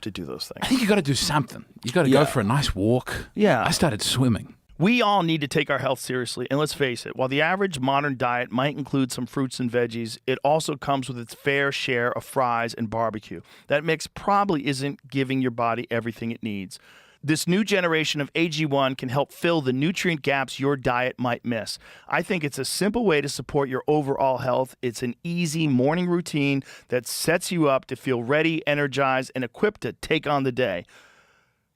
to do those I things. think you got to do something. You got to go for a nice walk. Yeah. I started swimming. We all need to take our health seriously, and let's face it, while the average modern diet might include some fruits and veggies, it also comes with its fair share of fries and barbecue. That mix probably isn't giving your body everything it needs. This new generation of AG1 can help fill the nutrient gaps your diet might miss. I think it's a simple way to support your overall health. It's an easy morning routine that sets you up to feel ready, energized, and equipped to take on the day.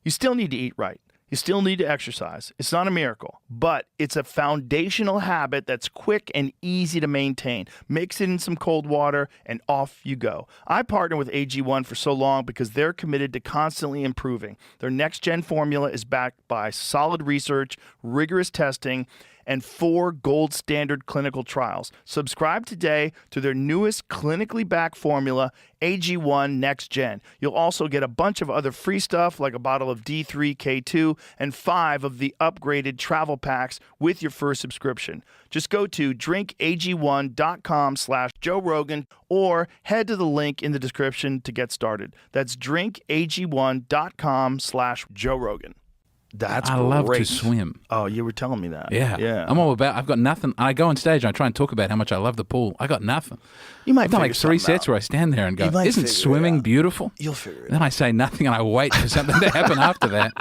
You still need to eat right. You still need to exercise. It's not a miracle, but it's a foundational habit that's quick and easy to maintain. Mix it in some cold water and off you go. I partner with AG1 for so long because they're committed to constantly improving. Their next-gen formula is backed by solid research, rigorous testing, and 4 gold standard clinical trials. Subscribe today to their newest clinically backed formula, AG1 Next Gen. You'll also get a bunch of other free stuff like a bottle of D3K2 and 5 of the upgraded travel packs with your first subscription. Just go to drinkag1.com/Joe Rogan or head to the link in the description to get started. That's drinkag1.com/Joe Rogan. That's I great. love to swim. Oh, you were telling me that. Yeah. Yeah. I'm all about, I've got nothing. I go on stage and I try and talk about how much I love the pool. I got nothing. You might I've done like figure 3 something sets out. where I stand there and go, You might isn't figure it swimming out. beautiful? You'll figure it Then I say nothing and I wait for something to happen after that.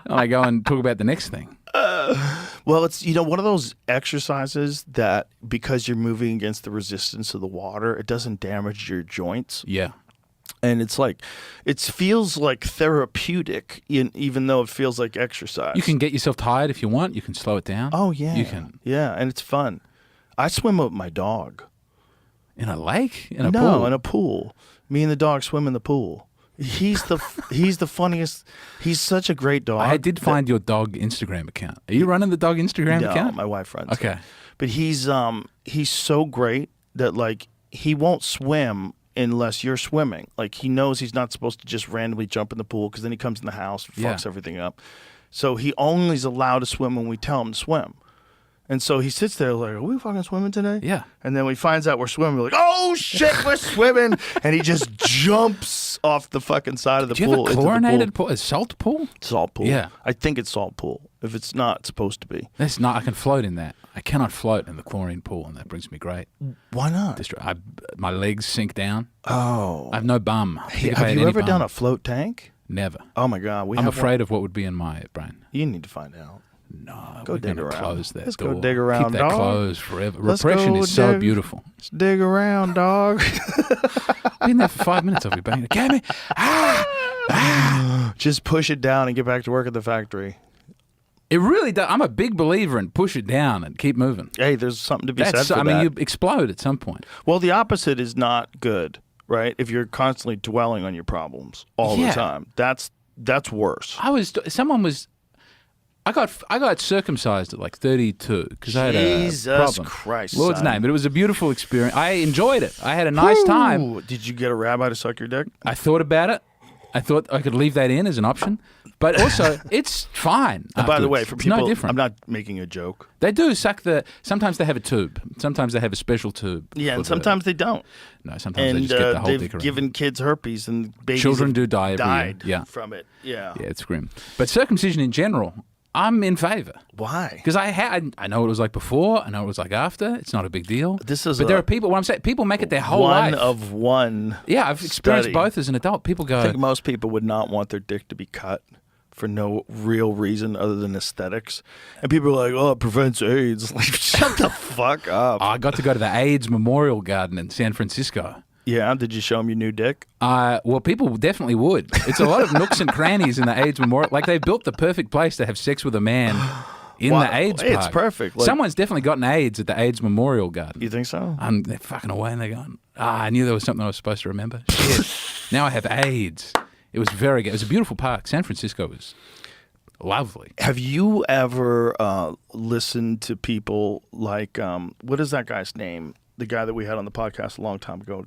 And I go and talk about the next thing. Well, it's, one of those exercises that because you're moving against the resistance of the water, it doesn't damage your joints. Yeah. And it's like, it feels like therapeutic, even though it feels like exercise. You can get yourself tired if you want. You can slow it down. Oh, yeah. You can. Yeah, and it's fun. I swim with my dog. In a lake? In a No, pool? in a pool. Me and the dog swim in the pool. He's the funniest. He's such a great dog. I did find your dog Instagram account. Are you running the dog Instagram No, account? my wife runs Okay. it. But he's so great that like he won't swim unless you're swimming. Like he knows he's not supposed to just randomly jump in the pool because then he comes in the house and fucks everything up. So he only is allowed to swim when we tell him to swim. And so he sits there like, are we fucking swimming today? Yeah. And then when he finds out we're swimming, we're like, oh shit, we're swimming. And he just jumps off the fucking side of the Do you pool. have a into the chlorinated pool? A salt pool? Salt pool. Yeah. I think it's salt pool. If it's not, it's supposed to be. That's not. I can float in that. I cannot float in the chlorine pool, and that brings me great. Why not? My legs sink down. Oh. I have no bum. Hey, have you ever done a float tank? Never. Oh my God. I'm afraid of what would be in my brain. You need to find out. No, Go we're dig gonna around. close that Let's door. go dig around, Keep that dog. closed forever. Let's Repression go is so dig. beautiful. Let's dig around, dog. Been there for 5 minutes. I'll be banging. Get me. Just push it down and get back to work at the factory. It really does. I'm a big believer in push it down and keep moving. Hey, there's something to be said for I mean, that. you explode at some point. Well, the opposite is not good, right? If you're constantly dwelling on your problems all the time, that's worse. I got circumcised at like 32 because I had Jesus a problem. Christ, Lord's son. name, but it was a beautiful experience. I enjoyed it. I had a nice time. Ooh, did you get a rabbi to suck your dick? I thought about it. I thought I could leave that in as an option, but also it's fine. And by the way, afterwards. for It's people, no different. I'm not making a joke. They do suck the. Sometimes they have a tube. Sometimes they have a special tube. Yeah, and for sometimes they don't. no. Sometimes And they just get the whole they've dick around. given kids herpes, and babies Children have do die every year. died Yeah. from it. Yeah. Yeah, it's grim. But circumcision in general, I'm in favor. Why? Because I know what it was like before. I know what it was like after. It's not a big deal. But there are people. What I'm saying, people make it their whole life. One of one. Yeah, I've experienced study. both as an adult. People go, I think most people would not want their dick to be cut for no real reason other than aesthetics. And people are like, oh, it prevents AIDS. Like, shut the fuck up. I got to go to the AIDS Memorial Garden in San Francisco. Yeah, did you show them your new dick? Well, people definitely would. It's a lot of nooks and crannies in the AIDS Memorial. Like, they built the perfect place to have sex with a man in Wow. the AIDS It's park. perfect. Like- Someone's definitely gotten AIDS at the AIDS Memorial Garden. You think so? They're fucking away and they're going, I knew there was something I was supposed to remember. Shit. Now I have AIDS. It was very good. It was a beautiful park. San Francisco was lovely. Have you ever listened to people like, what is that guy's name? The guy that we had on the podcast a long time ago,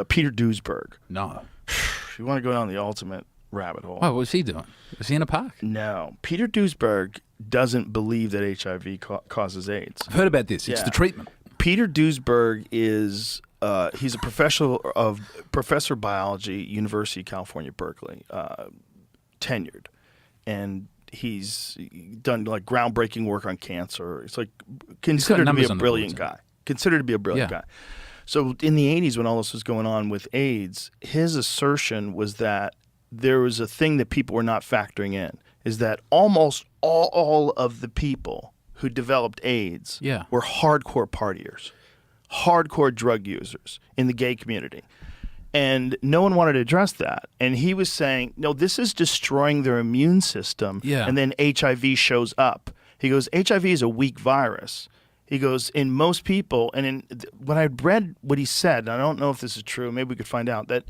Peter Duesberg. No. If you want to go down the ultimate rabbit hole. What was he doing? Was he in a park? No. Peter Duesberg doesn't believe that HIV causes AIDS. I've heard about this. It's Yeah. the treatment. Peter Duesberg is he's a professor of biology, University of California, Berkeley, tenured, and he's done like groundbreaking work on cancer. It's like considered to be a brilliant guy. Considered to be a brilliant guy. So in the 80s, when all this was going on with AIDS, his assertion was that there was a thing that people were not factoring in, is that almost all of the people who developed AIDS were hardcore partiers, hardcore drug users in the gay community. And no one wanted to address that. And he was saying, no, this is destroying their immune system. Yeah. And then HIV shows up. He goes, HIV is a weak virus. He goes, in most people, and when I read what he said, and I don't know if this is true, maybe we could find out, that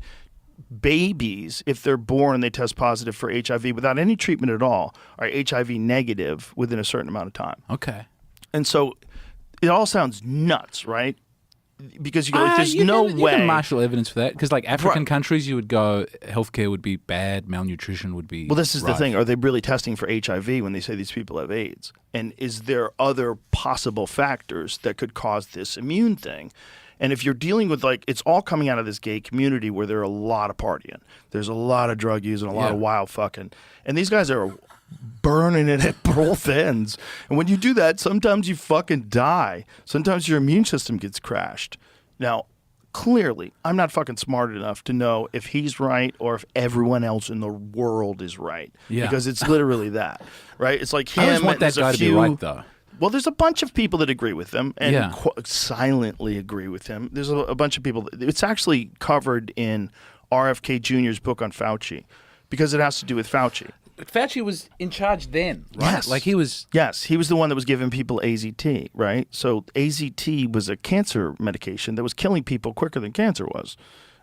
babies, if they're born and they test positive for HIV without any treatment at all, are HIV negative within a certain amount of time. Okay. And so it all sounds nuts, right? Because you go, like, there's no way. You can marshal evidence for that. Because like African countries, you would go, healthcare would be bad, malnutrition would be. Well, this is the thing. Are they really testing for HIV when they say these people have AIDS? And is there other possible factors that could cause this immune thing? And if you're dealing with, like, it's all coming out of this gay community where there are a lot of partying. There's a lot of drug use and a lot of wild fucking. And these guys are burning it at both ends. And when you do that, sometimes you fucking die. Sometimes your immune system gets crashed. Now, clearly, I'm not fucking smart enough to know if he's right or if everyone else in the world is right. Yeah. Because it's literally that, right? It's like him. I always want that guy to be right, though. Well, there's a bunch of people that agree with him and silently agree with him. There's a bunch of people. It's actually covered in RFK Jr.'s book on Fauci because it has to do with Fauci. But Fauci was in charge then, right? Yes. Like he was... Yes, he was the one that was giving people AZT, right? So AZT was a cancer medication that was killing people quicker than cancer was.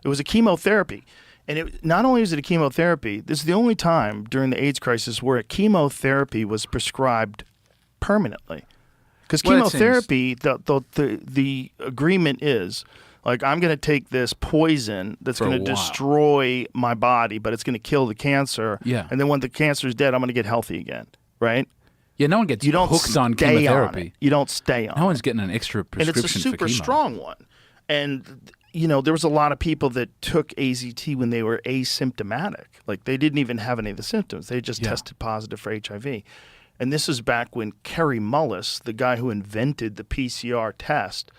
It was a chemotherapy. And not only is it a chemotherapy, this is the only time during the AIDS crisis where a chemotherapy was prescribed permanently. Because chemotherapy, the agreement is, like, I'm going to take this poison that's going to destroy my body, but it's going to kill the cancer. Yeah. And then when the cancer is dead, I'm going to get healthy again, right? Yeah, no one gets hooked on chemotherapy. You don't stay on it. No one's getting an extra prescription And it's a super for chemo. strong one. And, you know, there was a lot of people that took AZT when they were asymptomatic. Like, they didn't even have any of the symptoms. They just tested positive for HIV. And this is back when Kerry Mullis, the guy who invented the PCR test,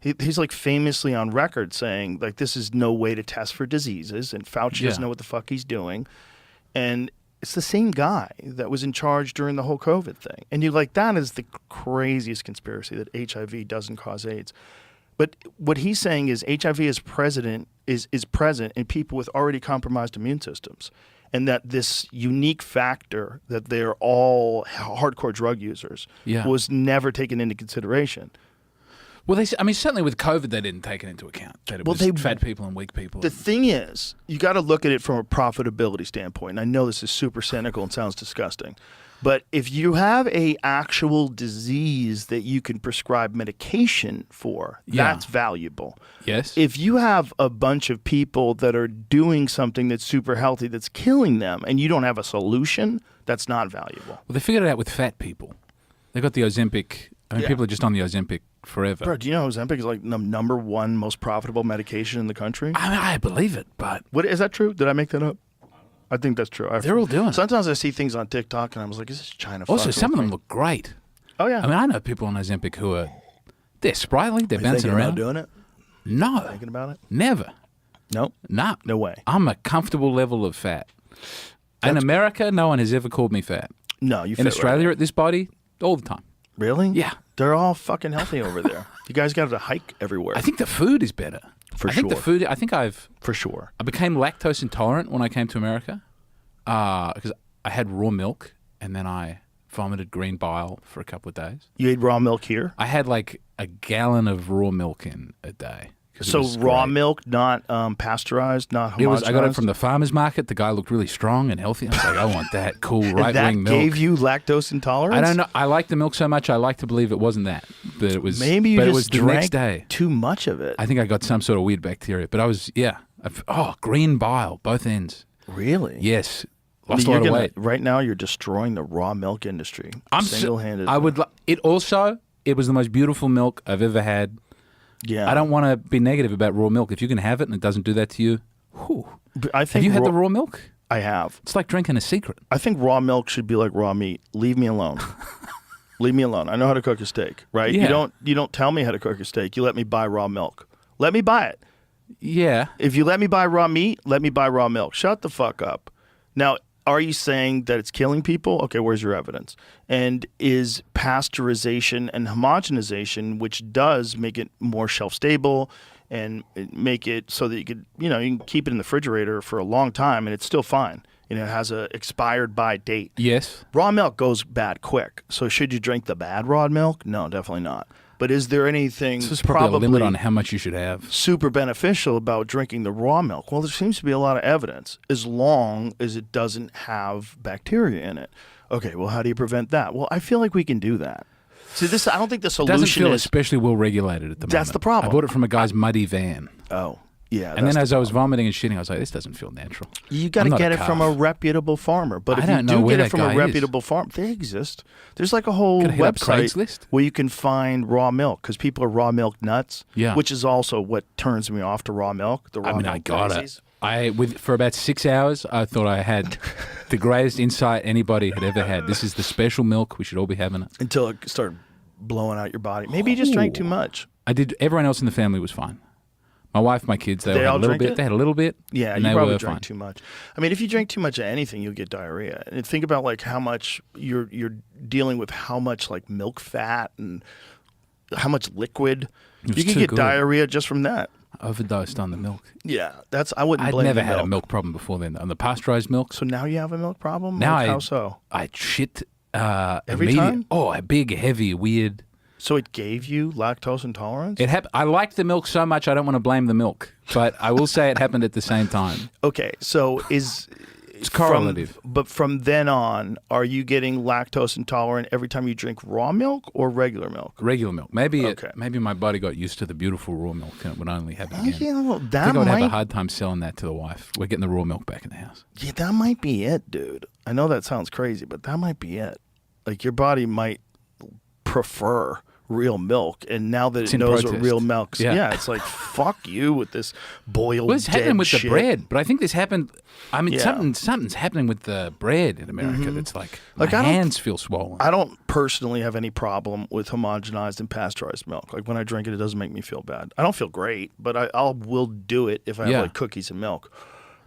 he's like famously on record saying, like, this is no way to test for diseases, and Fauci doesn't know what the fuck he's doing. And it's the same guy that was in charge during the whole COVID thing. And you're like, that is the craziest conspiracy, that HIV doesn't cause AIDS. But what he's saying is HIV is present in people with already compromised immune systems. And that this unique factor that they're all hardcore drug users was never taken into consideration. Well, certainly with COVID, they didn't take it into account. That it was fat people and weak people. The thing is, you got to look at it from a profitability standpoint. And I know this is super cynical and sounds disgusting. But if you have a actual disease that you can prescribe medication for, that's valuable. Yes. If you have a bunch of people that are doing something that's super healthy that's killing them and you don't have a solution, that's not valuable. Well, they figured it out with fat people. They got the Ozempic. I mean, people are just on the Ozempic forever. Bro, do you know Ozempic is like the number one most profitable medication in the country? I mean, I believe it, but... Is that true? Did I make that up? I think that's true. They're all doing it. Sometimes I see things on TikTok and I was like, is this China? Also, some of them look great. Oh, yeah. I mean, I know people on Ozempic who are... They're sprightly. They're bouncing around. Doing it? No. Thinking about it? Never. Nope. No. No way. I'm a comfortable level of fat. In America, no one has ever called me fat. No, you fit In Australia, right. at this body, all the time. Really? Yeah. They're all fucking healthy over there. You guys got to hike everywhere. I think the food is better. For sure. For sure. I became lactose intolerant when I came to America because I had raw milk and then I vomited green bile for a couple of days. You ate raw milk here? I had like a gallon of raw milk in a day. So raw milk, not pasteurized, not homogenized? I got it from the farmer's market. The guy looked really strong and healthy. I was like, I want that cool right-wing milk. That gave you lactose intolerance? I don't know. I like the milk so much, I like to believe it wasn't that. But it was. Maybe you just the next day. too much of it. I think I got some sort of weird bacteria. But I was, green bile, both ends. Really? Yes. Lost a lot of weight. Right now, you're destroying the raw milk industry. Single-handedly. It was the most beautiful milk I've ever had. Yeah. I don't want to be negative about raw milk. If you can have it and it doesn't do that to you, whew. But I think Have you had the raw milk? I have. It's like drinking a secret. I think raw milk should be like raw meat. Leave me alone. Leave me alone. I know how to cook a steak, right? Yeah. You don't tell me how to cook a steak. You let me buy raw milk. Let me buy it. Yeah. If you let me buy raw meat, let me buy raw milk. Shut the fuck up. Now, are you saying that it's killing people? Okay, where's your evidence? And is pasteurization and homogenization, which does make it more shelf stable and make it so that you could, you can keep it in the refrigerator for a long time and it's still fine. It has a expired by date. Yes. Raw milk goes bad quick. So should you drink the bad raw milk? No, definitely not. But is there anything There's probably a limit on how much you should have. Super beneficial about drinking the raw milk? Well, there seems to be a lot of evidence as long as it doesn't have bacteria in it. Okay, well, how do you prevent that? Well, I feel like we can do that. See, I don't think the solution It doesn't feel is... especially well regulated at the moment. That's the problem. I bought it from a guy's muddy van. Oh, yeah. And then as I was vomiting and shitting, I was like, this doesn't feel natural. You got to get it from a reputable farmer. But if you do get it from a reputable farm, they exist. There's like a whole website where you can find raw milk because people are raw milk nuts. Yeah. Which is also what turns me off to raw milk. The raw milk I got crazies. it. For about 6 hours, I thought I had the greatest insight anybody had ever had. This is the special milk. We should all be having it. Until it started blowing out your body. Maybe you just drank too much. I did. Everyone else in the family was fine. My wife, my kids, they all had a little bit. They had a little bit. Yeah, you probably drank too much. I mean, if you drink too much of anything, you'll get diarrhea. And think about like how much you're dealing with, how much like milk fat and how much liquid. You can get diarrhea just from that. Overdosed on the milk. Yeah, I wouldn't blame I'd never the had milk. a milk problem before then. On the pasteurized milk. So now you have a milk problem? Now how so? I shit every time? Oh, a big, heavy, weird. So it gave you lactose intolerance? I liked the milk so much I don't want to blame the milk, but I will say it happened at the same time. Okay, so it's correlative. But from then on, are you getting lactose intolerant every time you drink raw milk or regular milk? Regular milk. Maybe my body got used to the beautiful raw milk and it would only have it again. Yeah, I think I would have a hard time selling that to the wife. We're getting the raw milk back in the house. Yeah, that might be it, dude. I know that sounds crazy, but that might be it. Like your body might prefer real milk, and now that it knows what real milk's, it's like fuck you with this boiled. Well, it's happening with shit. the bread, but I think this happened. I mean, something's happening with the bread in America. That's like my hands feel swollen. I don't personally have any problem with homogenized and pasteurized milk. Like when I drink it, it doesn't make me feel bad. I don't feel great, but I will do it if I have like cookies and milk.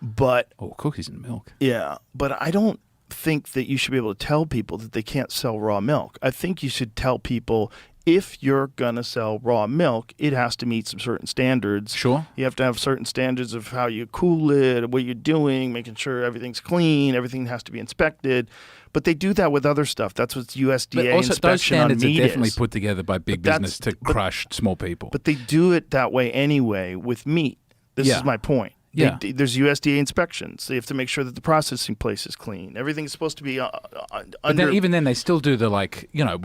But cookies and milk. Yeah, but I don't think that you should be able to tell people that they can't sell raw milk. I think you should tell people, if you're going to sell raw milk, it has to meet some certain standards. Sure. You have to have certain standards of how you cool it, what you're doing, making sure everything's clean, everything has to be inspected. But they do that with other stuff. That's what USDA also, inspection those standards on meat are definitely is. put together by big business to crush small people. But they do it that way anyway with meat. This is my point. Yeah. There's USDA inspections. They have to make sure that the processing place is clean. Everything's supposed to be But then, even then, they still do the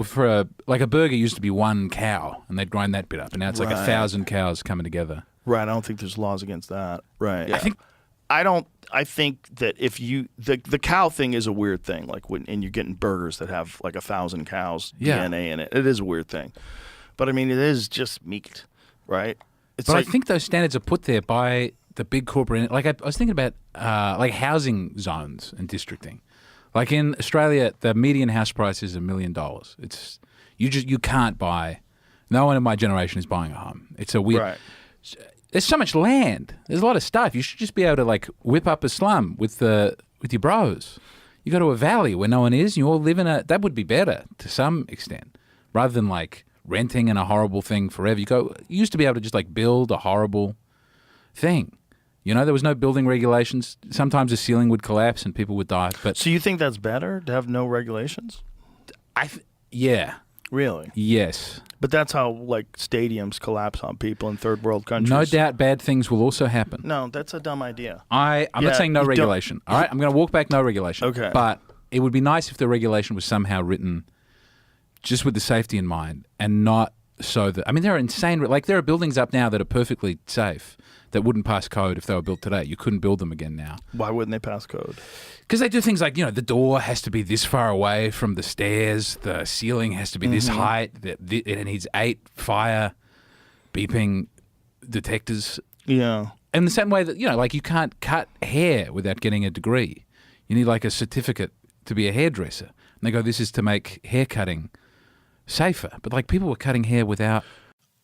for a burger used to be one cow, and they'd grind that bit up, and now it's like 1,000 cows coming together. Right. I don't think there's laws against that. Right. Yeah. I think that if the cow thing is a weird thing. Like and you're getting burgers that have like 1,000 cows DNA in it. It is a weird thing. But I mean, it is just meat, right? I think those standards are put there by the big corporate. Like I was thinking about like housing zones and districting. Like in Australia, the median house price is $1 million. It's you can't buy. No one in my generation is buying a home. It's a weird. Right. There's so much land. There's a lot of stuff. You should just be able to like whip up a slum with your bros. You go to a valley where no one is. And you all live in that would be better to some extent, rather than like renting in a horrible thing forever. You used to be able to just like build a horrible thing. There was no building regulations. Sometimes the ceiling would collapse and people would die. But so you think that's better to have no regulations? Yeah. Really? Yes. But that's how like stadiums collapse on people in third world countries. No doubt bad things will also happen. No, that's a dumb idea. I'm not saying no regulation. All right? I'm going to walk back no regulation. Okay. But it would be nice if the regulation was somehow written just with the safety in mind and not so that... I mean, there are insane... Like, there are buildings up now that are perfectly safe that wouldn't pass code if they were built today. You couldn't build them again now. Why wouldn't they pass code? Because they do things like, the door has to be this far away from the stairs. The ceiling has to be this height. It needs 8 fire beeping detectors. Yeah. In the same way that, like you can't cut hair without getting a degree. You need like a certificate to be a hairdresser. And they go, this is to make hair cutting safer. But like people were cutting hair without.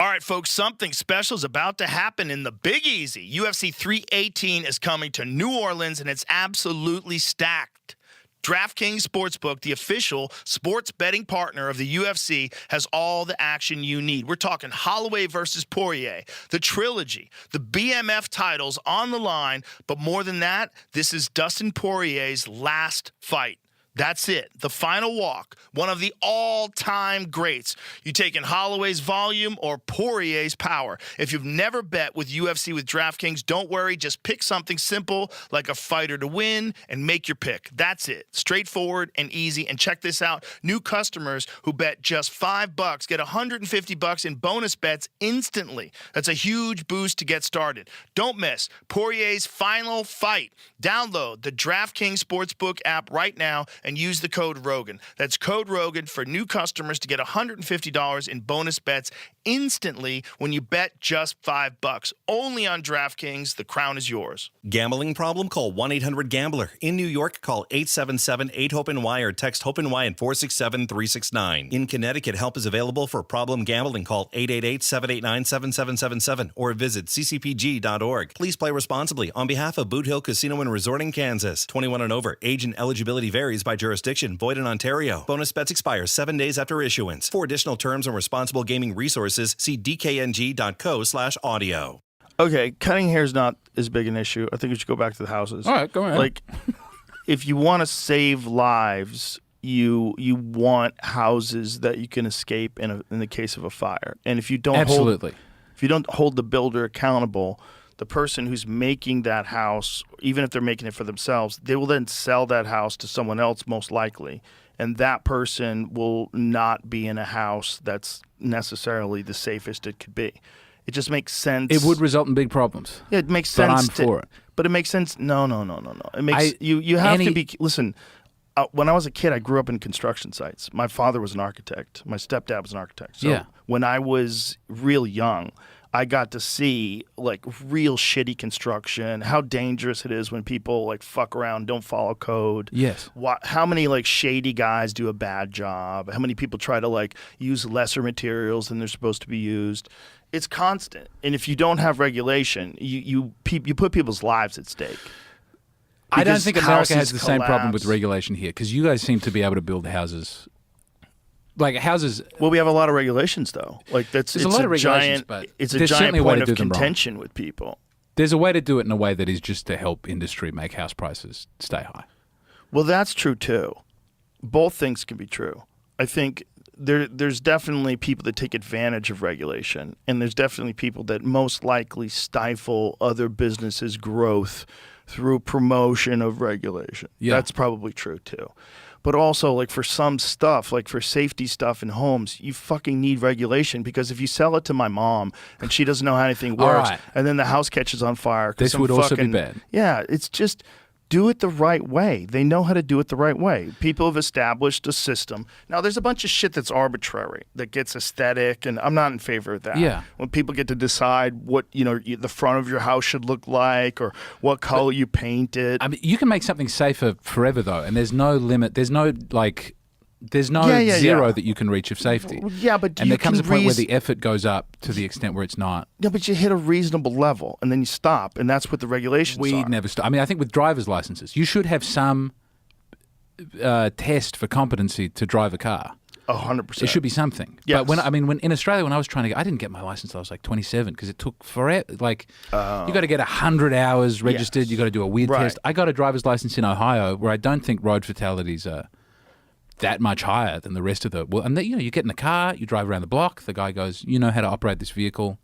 All right, folks, something special is about to happen in the Big Easy. UFC 318 is coming to New Orleans, and it's absolutely stacked. DraftKings Sportsbook, the official sports betting partner of the UFC, has all the action you need. We're talking Holloway versus Poirier, the trilogy, the BMF titles on the line, but more than that, this is Dustin Poirier's last fight. That's it. The final walk. One of the all-time greats. You taking Holloway's volume or Poirier's power? If you've never bet with UFC with DraftKings, don't worry. Just pick something simple like a fighter to win and make your pick. That's it. Straightforward and easy. And check this out. New customers who bet just $5 get $150 in bonus bets instantly. That's a huge boost to get started. Don't miss Poirier's final fight. Download the DraftKings Sportsbook app right now and use the code Rogan. That's code Rogan for new customers to get $150 in bonus bets instantly when you bet just $5. Only on DraftKings. The crown is yours. Gambling problem? Call 1-800-GAMBLER. In New York, call 877-8-HOPE-NY or text HOPE-NY at 467-369. In Connecticut, help is available for problem gambling. Call 888-789-7777 or visit ccpg.org. Please play responsibly on behalf of Boot Hill Casino and Resort in Kansas. 21 and over. Age and eligibility varies by jurisdiction. Void in Ontario. Bonus bets expire 7 days after issuance. For additional terms and responsible gaming resources, see dkng.co/audio. Okay, cutting hair is not as big an issue. I think we should go back to the houses. All right, go ahead. Like, if you want to save lives, you want houses that you can escape in the case of a fire. And if you don't hold the builder accountable, the person who's making that house, even if they're making it for themselves, they will then sell that house to someone else most likely. And that person will not be in a house that's necessarily the safest it could be. It just makes sense. It would result in big problems. Yeah, it makes sense. But I'm for it. But it makes sense. No. It makes you have to be. Listen, when I was a kid, I grew up in construction sites. My father was an architect. My stepdad was an architect. So when I was real young, I got to see like real shitty construction, how dangerous it is when people like fuck around, don't follow code. Yes. How many like shady guys do a bad job? How many people try to like use lesser materials than they're supposed to be used? It's constant. And if you don't have regulation, you put people's lives at stake. I don't think America has the same collapse. problem with regulation here because you guys seem to be able to build houses. Like houses. Well, we have a lot of regulations, though. Like it's a lot of regulations, but it's a there's giant certainly a way point to of do them wrong. contention with people. There's a way to do it in a way that is just to help industry make house prices stay high. Well, that's true too. Both things can be true. I think there's definitely people that take advantage of regulation, and there's definitely people that most likely stifle other businesses' growth through promotion of regulation. Yeah. That's probably true too. But also, like for some stuff, like for safety stuff in homes, you fucking need regulation because if you sell it to my mom and she doesn't know how anything works, right. and then the house catches on fire, This would also be bad. Yeah, it's just do it the right way. They know how to do it the right way. People have established a system. Now, there's a bunch of shit that's arbitrary, that gets aesthetic, and I'm not in favor of that. Yeah. When people get to decide what the front of your house should look like or what color you paint it. I mean, you can make something safer forever, though, and there's no limit. There's no zero that you can reach of safety. Yeah, but and there comes a point where the effort goes up to the extent where it's not. No, but you hit a reasonable level, and then you stop, and that's what the regulations We are. never stop. I mean, I think with driver's licenses, you should have some test for competency to drive a car. 100%. It should be something. Yes. But when in Australia, when I was trying to I didn't get my license till I was like 27 because it took forever. Like, you got to get 100 hours registered. Yes. You got to do a weird test. I got a driver's license in Ohio where I don't think road fatalities are that much higher than the rest of the world. And you get in the car, you drive around the block. The guy goes, "You know how to operate this vehicle.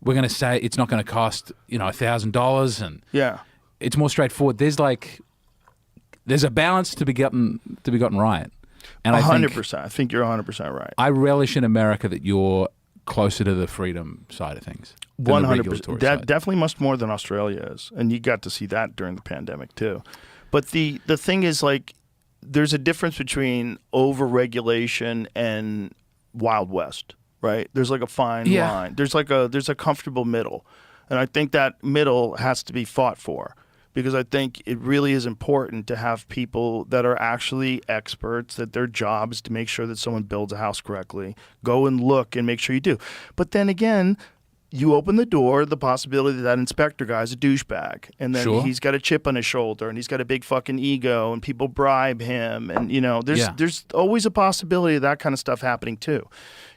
We're going to say it's not going to cost $1,000, and it's more straightforward." There's a balance to be gotten right. And 100%. I think you're 100% right. I relish in America that you're closer to the freedom side of things. 100%. That definitely much more than Australia is, and you got to see that during the pandemic too. But the thing is, like, there's a difference between overregulation and Wild West. right? There's like a fine Yeah. line. There's a comfortable middle. And I think that middle has to be fought for, because I think it really is important to have people that are actually experts, that their job is to make sure that someone builds a house correctly. Go and look and make sure you do. But then again, you open the door, the possibility that that inspector guy's a douchebag, and then Sure. he's got a chip on his shoulder, and he's got a big fucking ego, and people bribe him, and there's always a possibility of that kind of stuff happening too,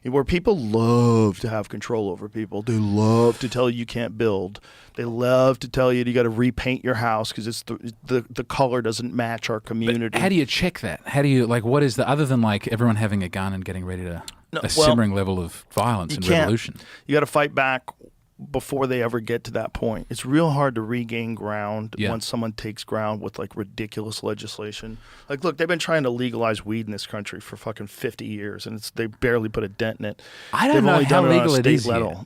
where people love to have control over people. They love to tell you can't build. They love to tell you got to repaint your house because it's the color doesn't match our community. How do you check that? How do you what is the other than like everyone having a gun and getting ready to simmering level of violence and revolution? You got to fight back before they ever get to that point. It's real hard to regain ground once someone takes ground with like ridiculous legislation. Like, look, they've been trying to legalize weed in this country for fucking 50 years, and they barely put a dent in it. I don't know how legal it is level. here.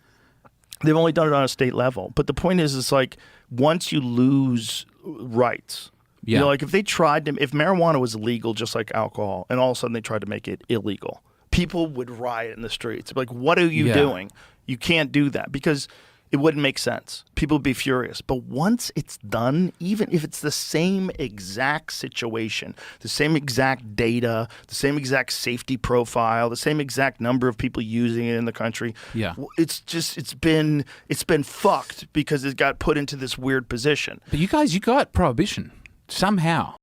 They've only done it on a state level. But the point is, it's like once you lose rights, like if marijuana was legal just like alcohol, and all of a sudden they tried to make it illegal, people would riot in the streets. Like, what are you doing? You can't do that, because it wouldn't make sense. People would be furious. But once it's done, even if it's the same exact situation, the same exact data, the same exact safety profile, the same exact number of people using it in the country, it's been fucked because it got put into this weird position. But you got prohibition somehow.